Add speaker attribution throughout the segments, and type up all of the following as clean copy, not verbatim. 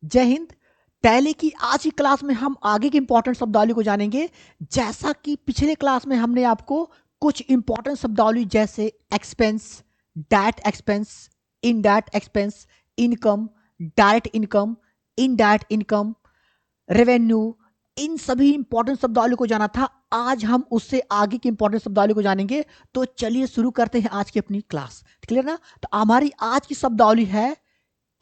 Speaker 1: जय हिंद। टैली की आज की क्लास में हम आगे के इंपॉर्टेंट शब्दावली को जानेंगे। जैसा कि पिछले क्लास में हमने आपको कुछ इंपॉर्टेंट शब्दावली जैसे expense, direct expense, indirect expense, income, direct income, indirect income, revenue, इन सभी इंपॉर्टेंट शब्दावली को जाना था। आज हम उससे आगे की इंपॉर्टेंट शब्दावली को जानेंगे। तो चलिए शुरू करते हैं आज की अपनी क्लास। क्लियर ना? तो हमारी आज की शब्दावली है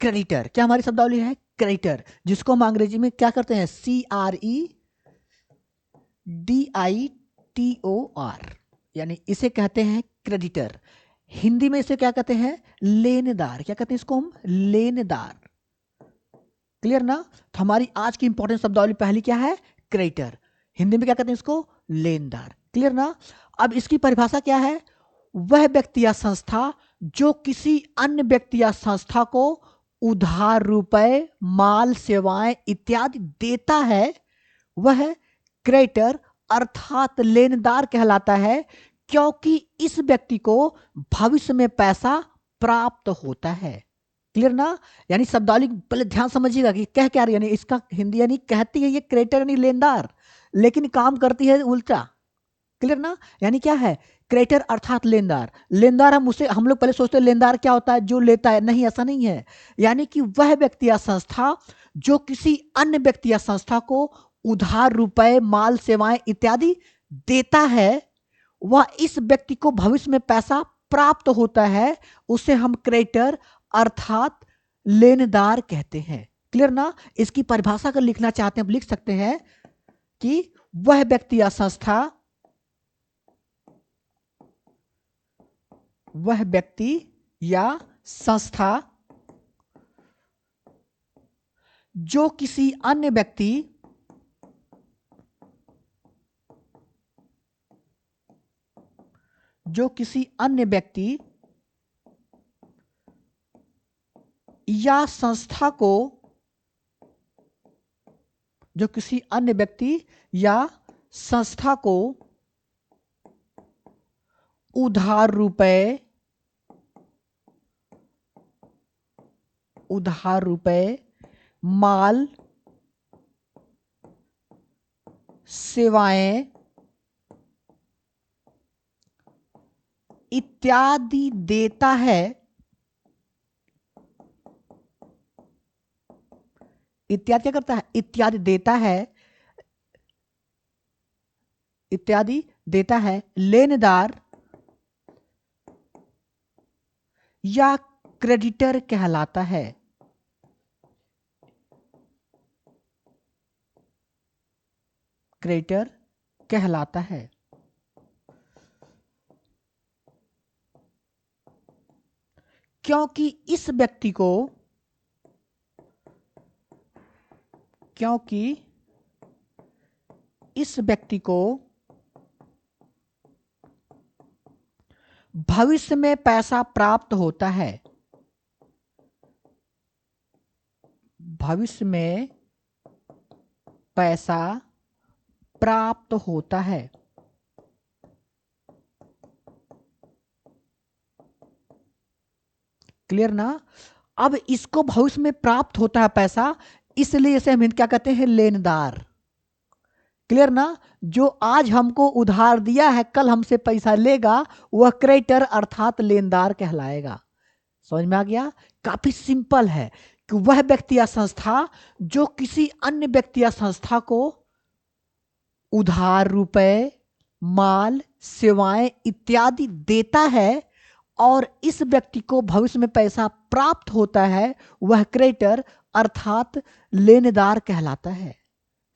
Speaker 1: क्रेडिटर। क्या हमारी शब्दावली है? क्रेडिटर, जिसको हम अंग्रेजी में क्या करते हैं? CREDITOR, यानी इसे कहते हैं क्रेडिटर। हिंदी में इसे क्या कहते हैं? लेनदार। क्या कहते हैं इसको हम? लेनदार। क्लियर ना? तो हमारी आज की इंपॉर्टेंट शब्दावली पहली क्या है? क्रेडिटर। हिंदी में क्या कहते हैं इसको? लेनदार। क्लियर ना? अब इसकी परिभाषा क्या है? वह व्यक्ति या संस्था जो किसी अन्य व्यक्ति या संस्था को उधार रुपए, माल, सेवाएं इत्यादि देता है, वह क्रेडिटर अर्थात लेनदार कहलाता है, क्योंकि इस व्यक्ति को भविष्य में पैसा प्राप्त होता है। क्लियर ना? यानी शब्दावली पहले ध्यान समझिएगा कि कह क्या रही है। यानी इसका हिंदी यानी कहती है ये क्रेडिटर यानी लेनदार, लेकिन काम करती है उल्टा। क्लियर ना? यानी क्या है? क्रेडिटर अर्थात लेनदार। लेनदार हम लोग पहले सोचते हैं लेनदार क्या होता है? जो लेता है। नहीं, ऐसा नहीं है। यानी कि वह व्यक्ति या संस्था जो किसी अन्य व्यक्ति या संस्था को उधार रुपए, माल, सेवाएं इत्यादि देता है, वह इस व्यक्ति को भविष्य में पैसा प्राप्त होता है, उसे हम क्रेडिटर अर्थात लेनदार कहते हैं। क्लियर ना? इसकी परिभाषा अगर लिखना चाहते हैं, आप लिख सकते हैं कि वह व्यक्ति या संस्था वह व्यक्ति या संस्था जो किसी अन्य व्यक्ति या संस्था को जो किसी अन्य व्यक्ति या संस्था को उधार रुपए, माल, सेवाएं इत्यादि देता है, इत्यादि क्या करता है? इत्यादि देता है लेनदार या क्रेडिटर कहलाता है। क्रेडिटर कहलाता है। क्योंकि इस व्यक्ति को भविष्य में पैसा प्राप्त होता है। भविष्य में पैसा प्राप्त होता है। क्लियर ना? अब इसको भविष्य में प्राप्त होता है पैसा, इसलिए इसे हम क्या कहते हैं? लेनदार। क्लियर ना? जो आज हमको उधार दिया है, कल हमसे पैसा लेगा, वह क्रेडिटर अर्थात लेनदार कहलाएगा। समझ में आ गया? काफी सिंपल है कि वह व्यक्ति या संस्था जो किसी अन्य व्यक्ति या संस्था को उधार रुपए, माल, सेवाएं इत्यादि देता है और इस व्यक्ति को भविष्य में पैसा प्राप्त होता है, वह क्रेडिटर अर्थात लेनदार कहलाता है।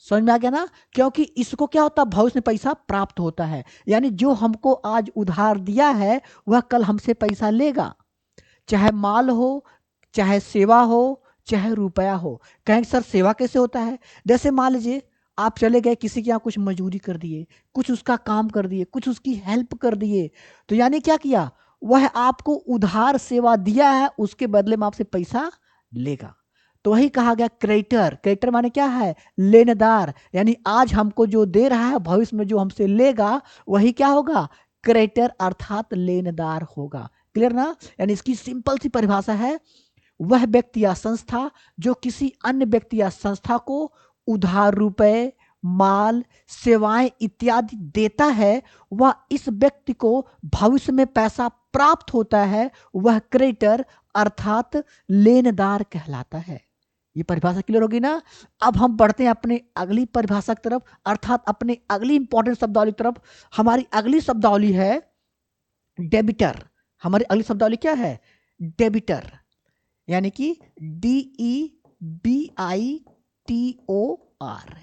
Speaker 1: समझ में आ गया ना? क्योंकि इसको क्या होता है? भविष्य में पैसा प्राप्त होता है। यानी जो हमको आज उधार दिया है, वह कल हमसे पैसा लेगा, चाहे माल हो, चाहे सेवा हो, चाहे रुपया हो। कहेंगे सर सेवा कैसे होता है? जैसे मान लीजिए आप चले गए किसी के यहाँ, कुछ मजदूरी कर दिए, कुछ उसका काम कर दिए, कुछ उसकी हेल्प कर दिए, तो यानी क्या किया? वह आपको उधार सेवा दिया है, उसके बदले में आपसे पैसा लेगा। तो वही कहा गया क्रेडिटर। क्रेडिटर माने क्या है? लेनदार। यानी आज हमको जो दे रहा है, भविष्य में जो हमसे लेगा, वही क्या होगा? क्रेडिटर अर्थात लेनदार होगा। क्लियर ना? यानी इसकी सिंपल सी परिभाषा है, वह व्यक्ति या संस्था जो किसी अन्य व्यक्ति या संस्था को उधार रुपए, माल, सेवाएं इत्यादि देता है, वह इस व्यक्ति को भविष्य में पैसा प्राप्त होता है, वह क्रेडिटर अर्थात लेनदार कहलाता है। ये परिभाषा क्लियर होगी ना। अब हम बढ़ते हैं अपने अगली परिभाषा की तरफ, अर्थात अपने अगली इंपॉर्टेंट शब्दावली की तरफ। हमारी अगली शब्दावली है डेबिटर। हमारी अगली शब्दावली क्या है? डेबिटर, यानी कि DEBITOR,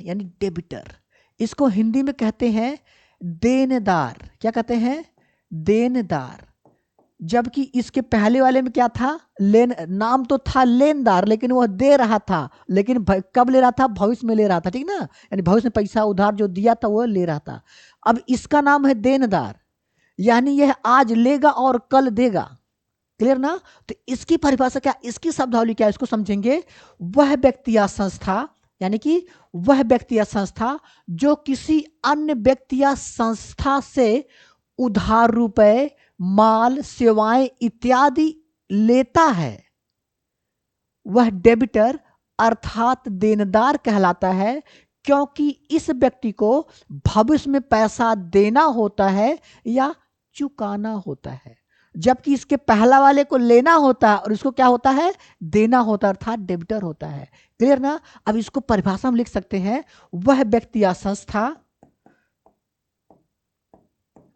Speaker 1: यानी डेबिटर। इसको हिंदी में कहते हैं देनदार। क्या कहते हैं? देनदार। जबकि इसके पहले वाले में क्या था? नाम तो था लेनदार, लेकिन वह दे रहा था, लेकिन कब ले रहा था? भविष्य में ले रहा था, ठीक ना, यानी भविष्य में पैसा उधार जो दिया था वो ले रहा था। अब इसका नाम है देनदार, यानी यह आज लेगा और कल देगा। क्लियर ना। तो इसकी परिभाषा क्या, इसकी शब्दावली क्या, इसको समझेंगे। वह व्यक्ति या संस्था, यानी कि वह व्यक्ति या संस्था जो किसी अन्य व्यक्ति या संस्था से उधार रुपए, माल, सेवाएं इत्यादि लेता है, वह डेबिटर अर्थात देनदार कहलाता है, क्योंकि इस व्यक्ति को भविष्य में पैसा देना होता है या चुकाना होता है। जबकि इसके पहला वाले को लेना होता है और इसको क्या होता है? देना होता है, अर्थात डेबिटर होता है। क्लियर ना। अब इसको परिभाषा में लिख सकते हैं, वह व्यक्ति या संस्था,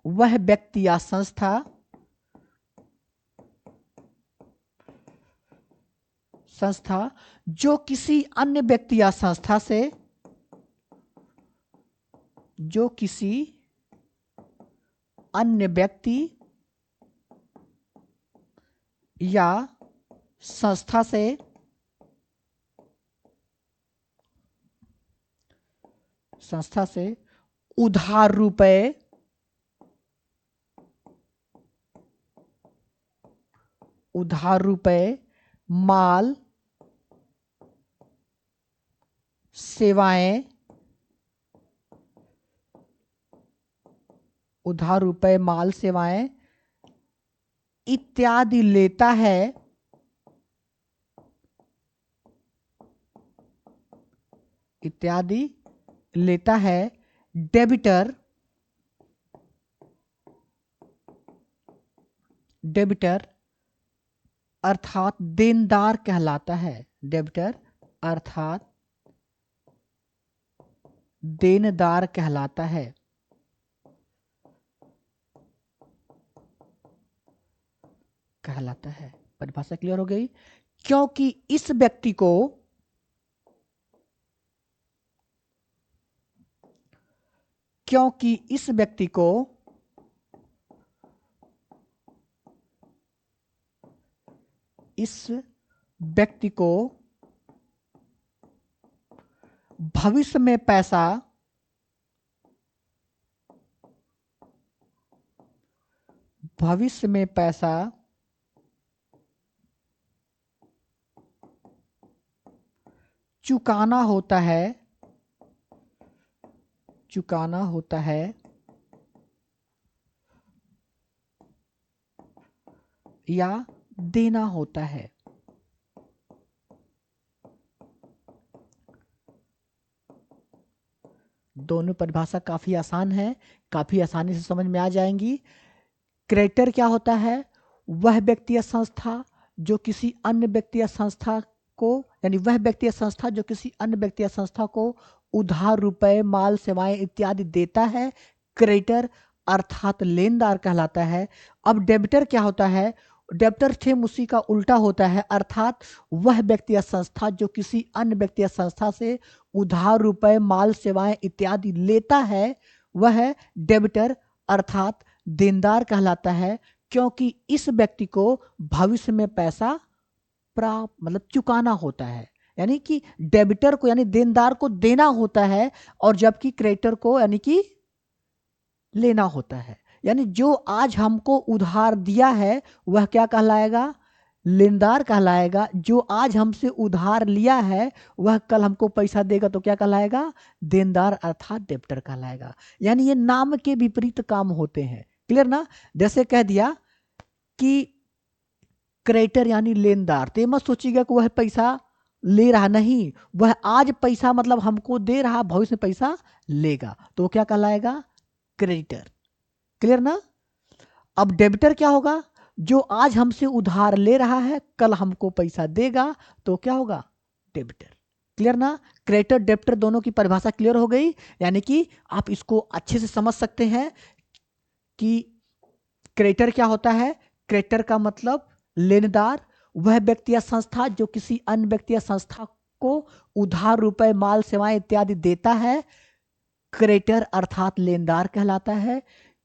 Speaker 1: वह व्यक्ति या संस्था जो किसी अन्य व्यक्ति या संस्था से, जो किसी अन्य व्यक्ति या संस्था से उधार रुपए, माल, सेवाएं, उधार रुपए, माल, सेवाएं इत्यादि लेता है, डेबिटर अर्थात देनदार कहलाता है। डेबिटर अर्थात देनदार कहलाता है। परिभाषा क्लियर हो गई। क्योंकि इस व्यक्ति को भविष्य में पैसा चुकाना होता है या देना होता है। दोनों परिभाषा काफी आसान है, काफी आसानी से समझ में आ जाएंगी। क्रेडिटर क्या होता है? वह व्यक्ति या संस्था जो किसी अन्य व्यक्ति या संस्था को, यानी वह व्यक्ति या संस्था जो किसी अन्य व्यक्ति या संस्था को उधार रुपए, माल, सेवाएं इत्यादि देता है, क्रेडिटर अर्थात लेनदार कहलाता है। अब डेबिटर क्या होता है? डेबिटर सेम उसी का उल्टा होता है, अर्थात वह व्यक्ति या संस्था जो किसी अन्य व्यक्ति या संस्था से उधार रुपए, माल, सेवाएं इत्यादि लेता है, वह डेबिटर अर्थात देनदार कहलाता है, क्योंकि इस व्यक्ति को भविष्य में पैसा प्राप्त मतलब चुकाना होता है। यानी कि डेबिटर को यानी देनदार को देना होता है, और जबकि क्रेडिटर को यानी कि लेना होता है। यानी जो आज हमको उधार दिया है वह क्या कहलाएगा? लेनदार कहलाएगा। जो आज हमसे उधार लिया है वह कल हमको पैसा देगा तो क्या कहलाएगा? देनदार अर्थात डेबिटर कहलाएगा। यानी ये नाम के विपरीत काम होते हैं। क्लियर ना। जैसे कह दिया कि क्रेडिटर यानी लेनदार। तो ये मत सोचिएगा कि वह पैसा ले रहा, नहीं, वह आज पैसा मतलब हमको दे रहा, भविष्य में पैसा लेगा, तो वो क्या कहलाएगा? क्रेडिटर। क्लियर ना? अब डेबिटर क्या होगा? जो आज हमसे उधार ले रहा है, कल हमको पैसा देगा, तो क्या होगा? डेबिटर। क्लियर ना? क्रेडिटर डेबिटर दोनों की परिभाषा क्लियर हो गई। यानी कि आप इसको अच्छे से समझ सकते हैं कि क्रेडिटर क्या होता है। क्रेडिटर का मतलब लेनदार, वह व्यक्ति या संस्था जो किसी अन्य व्यक्ति या संस्था को उधार रुपए, माल, सेवाएं इत्यादि देता है, क्रेडिटर अर्थात लेनदार कहलाता है,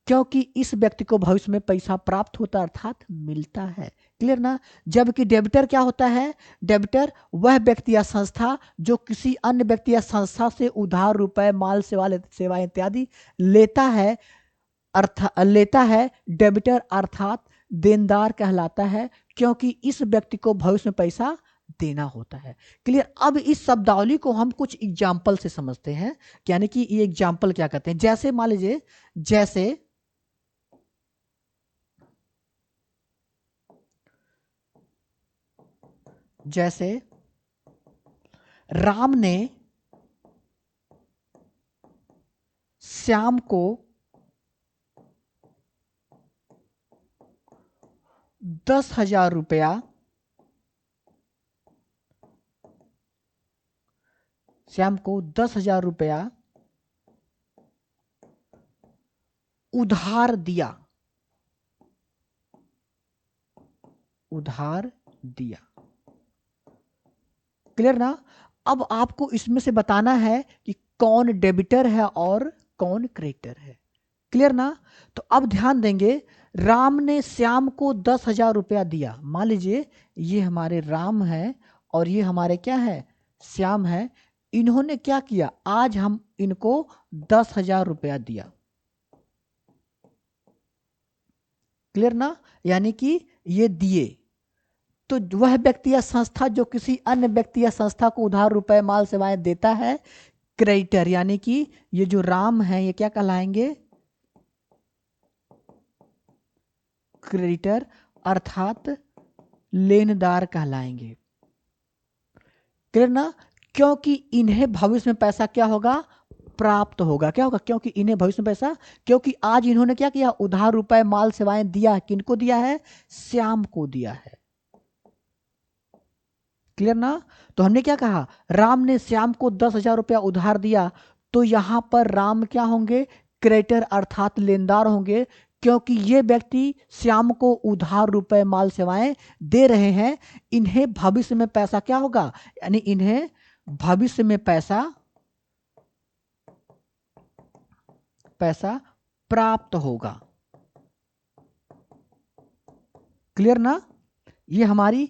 Speaker 1: क्योंकि इस व्यक्ति को भविष्य में पैसा प्राप्त होता है अर्थात मिलता है। क्लियर ना? जबकि डेबिटर क्या होता है? डेबिटर वह व्यक्ति या संस्था जो किसी अन्य व्यक्ति या संस्था से उधार रुपए, माल, सेवाएं इत्यादि लेता है, डेबिटर अर्थात देनदार कहलाता है, क्योंकि इस व्यक्ति को भविष्य में पैसा देना होता है। क्लियर? अब इस शब्दावली को हम कुछ एग्जाम्पल से समझते हैं, यानी कि ये एग्जाम्पल क्या कहते हैं। जैसे मान लीजिए, जैसे राम ने श्याम को 10,000 रुपया उधार दिया। क्लियर ना? अब आपको इसमें से बताना है कि कौन डेबिटर है और कौन क्रेडिटर है। क्लियर ना? तो अब ध्यान देंगे, राम ने श्याम को 10,000 रुपया दिया। मान लीजिए ये हमारे राम है और ये हमारे क्या है? श्याम है। इन्होंने क्या किया? आज हम इनको 10,000 रुपया दिया। क्लियर ना? यानी कि ये दिए। तो वह व्यक्ति या संस्था जो किसी अन्य व्यक्ति या संस्था को उधार रुपए, माल, सेवाएं देता है, क्रेडिटर। यानी कि ये जो राम है ये क्या कहलाएंगे? क्रेडिटर अर्थात लेनदार कहलाएंगे। क्लियर ना? क्योंकि इन्हें भविष्य में पैसा क्या होगा? प्राप्त होगा। क्या होगा? क्योंकि इन्हें भविष्य में पैसा, क्योंकि आज इन्होंने क्या किया? उधार रुपए, माल, सेवाएं दिया। किनको दिया है? श्याम को दिया है। क्लियर ना? तो हमने क्या कहा? राम ने श्याम को 10,000 रुपया उधार दिया, तो यहां पर राम क्या होंगे? क्रेडिटर अर्थात लेनदार होंगे, क्योंकि ये व्यक्ति श्याम को उधार रुपए, माल, सेवाएं दे रहे हैं। इन्हें भविष्य में पैसा क्या होगा? यानी इन्हें भविष्य में पैसा प्राप्त होगा। क्लियर ना? ये हमारी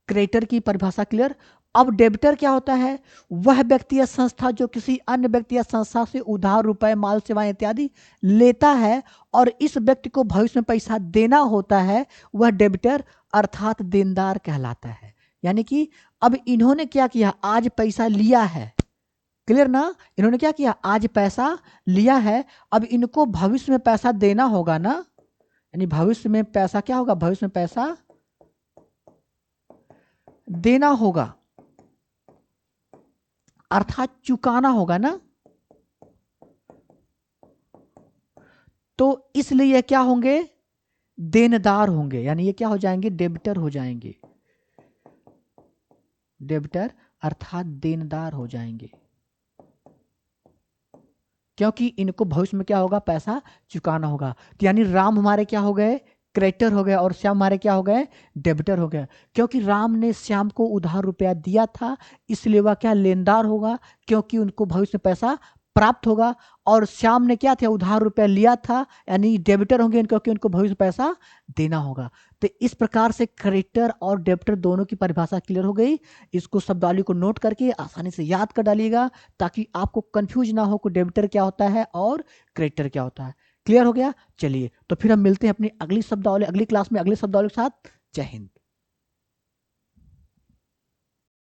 Speaker 1: क्रेडिटर की परिभाषा क्लियर। अब डेबिटर क्या होता है? वह व्यक्ति या संस्था जो किसी अन्य व्यक्ति या संस्था से उधार रुपए, माल, सेवाएं इत्यादि लेता है और इस व्यक्ति को भविष्य में पैसा देना होता है, वह डेबिटर अर्थात देनदार कहलाता है। यानी कि अब इन्होंने क्या किया? आज पैसा लिया है। क्लियर ना? इन्होंने क्या किया? आज पैसा लिया है। अब इनको भविष्य में पैसा देना होगा ना, यानी भविष्य में पैसा क्या होगा? भविष्य में पैसा देना होगा अर्थात चुकाना होगा ना। तो इसलिए क्या होंगे? देनदार होंगे। यानी ये क्या हो जाएंगे? डेबिटर हो जाएंगे। डेबिटर अर्थात देनदार हो जाएंगे, क्योंकि इनको भविष्य में क्या होगा? पैसा चुकाना होगा। तो यानी राम हमारे क्या हो गए? क्रेडिटर हो गए और श्याम हमारे क्या हो गए? डेबिटर हो गए। क्योंकि राम ने श्याम को उधार रुपया दिया था, इसलिए वह क्या? लेनदार होगा, क्योंकि उनको भविष्य में पैसा प्राप्त होगा। और श्याम ने क्या था? उधार रुपया लिया था, यानी डेबिटर होंगे, क्योंकि उनको भविष्य में पैसा देना होगा। तो इस प्रकार से क्रेडिटर और डेबिटर दोनों की परिभाषा क्लियर हो गई। इसको शब्दावली को नोट करके आसानी से याद कर डालिएगा, ताकि आपको कंफ्यूज ना हो कि डेबिटर क्या होता है और क्रेडिटर क्या होता है। क्लियर हो गया? चलिए, तो फिर हम मिलते हैं अपनी अगली शब्दावली, अगली क्लास में अगले शब्दावली के साथ। जय हिंद।